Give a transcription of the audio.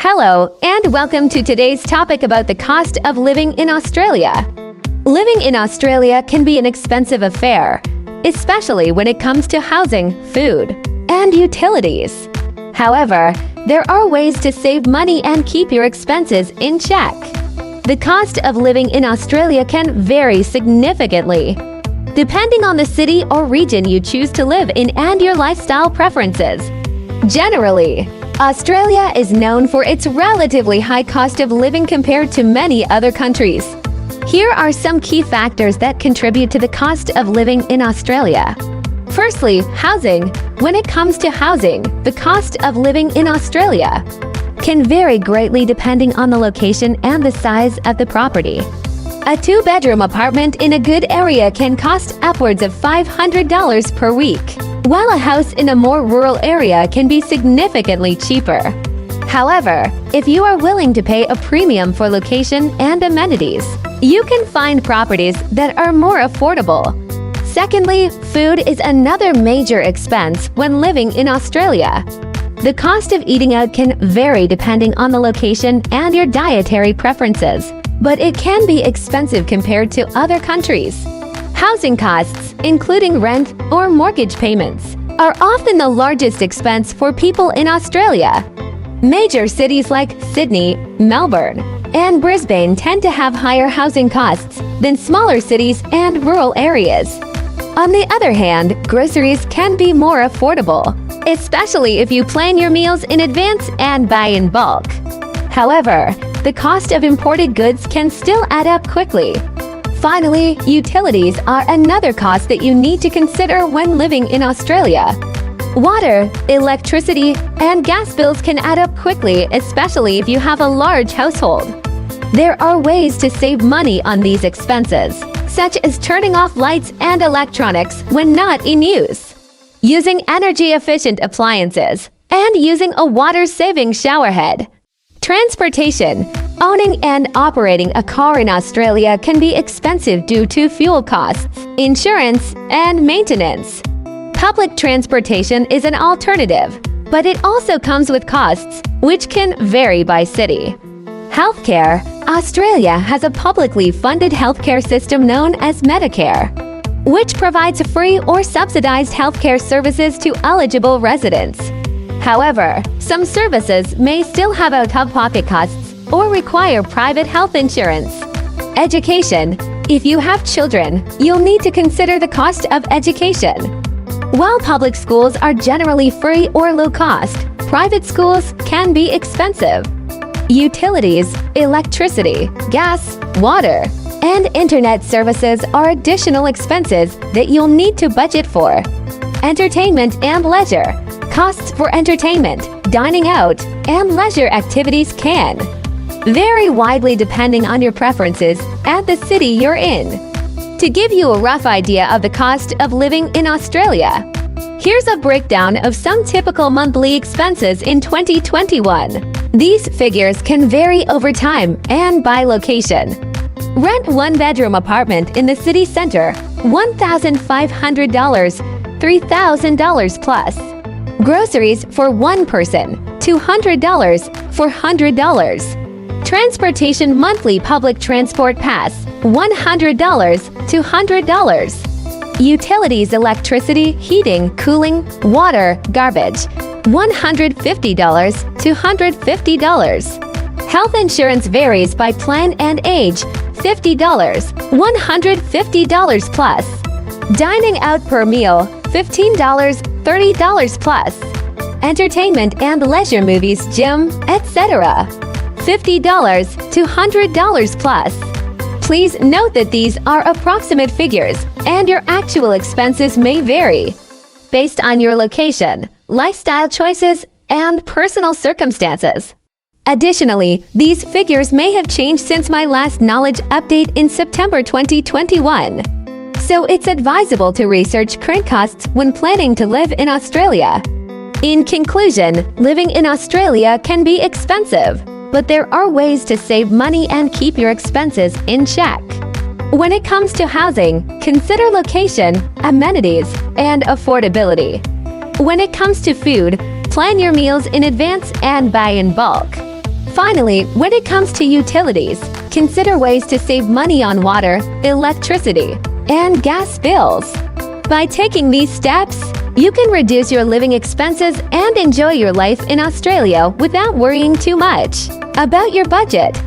Hello, and welcome to today's topic about the cost of living in Australia. Living in Australia can be an expensive affair, especially when it comes to housing, food, and utilities. However, there are ways to save money and keep your expenses in check. The cost of living in Australia can vary significantly, depending on the city or region you choose to live in and your lifestyle preferences. Generally, Australia is known for its relatively high cost of living compared to many other countries. Here are some key factors that contribute to the cost of living in Australia. Firstly, housing. When it comes to housing, the cost of living in Australia can vary greatly depending on the location and the size of the property. A two-bedroom apartment in a good area can cost upwards of $500 per week, while a house in a more rural area can be significantly cheaper. However, if you are willing to pay a premium for location and amenities, you can find properties that are more affordable. Secondly, food is another major expense when living in Australia. The cost of eating out can vary depending on the location and your dietary preferences, but it can be expensive compared to other countries. Housing costs, including rent or mortgage payments, are often the largest expense for people in Australia. Major cities like Sydney, Melbourne, and Brisbane tend to have higher housing costs than smaller cities and rural areas. On the other hand, groceries can be more affordable, especially if you plan your meals in advance and buy in bulk. However, the cost of imported goods can still add up quickly. Finally, utilities are another cost that you need to consider when living in Australia. Water, electricity, and gas bills can add up quickly, especially if you have a large household. There are ways to save money on these expenses, such as turning off lights and electronics when not in use, using energy-efficient appliances, and using a water-saving showerhead. Transportation. Owning and operating a car in Australia can be expensive due to fuel costs, insurance, and maintenance. Public transportation is an alternative, but it also comes with costs, which can vary by city. Healthcare. Australia has a publicly funded healthcare system known as Medicare, which provides free or subsidized healthcare services to eligible residents. However, some services may still have out-of-pocket costs or require private health insurance. Education. If you have children, you'll need to consider the cost of education. While public schools are generally free or low cost, private schools can be expensive. Utilities, electricity, gas, water, and internet services are additional expenses that you'll need to budget for. Entertainment and leisure. Costs for entertainment, dining out, and leisure activities can vary widely depending on your preferences and the city you're in. To give you a rough idea of the cost of living in Australia, here's a breakdown of some typical monthly expenses in 2021. These figures can vary over time and by location. Rent one-bedroom apartment in the city center, $1,500, $3,000 plus. Groceries for one person, $200 for $100. Transportation monthly public transport pass, $100 to $100. Utilities, electricity, heating, cooling, water, garbage, $150 to $150. Health insurance varies by plan and age, $50, $150 plus. Dining out per meal, $15, $30 plus. Entertainment and leisure movies, gym, etc. $50 to $100 plus. Please note that these are approximate figures, and your actual expenses may vary based on your location, lifestyle choices, and personal circumstances. Additionally, these figures may have changed since my last knowledge update in September 2021. So it's advisable to research current costs when planning to live in Australia. In conclusion, living in Australia can be expensive, but there are ways to save money and keep your expenses in check. When it comes to housing, consider location, amenities, and affordability. When it comes to food, plan your meals in advance and buy in bulk. Finally, when it comes to utilities, consider ways to save money on water, electricity, and gas bills. By taking these steps, you can reduce your living expenses and enjoy your life in Australia without worrying too much about your budget.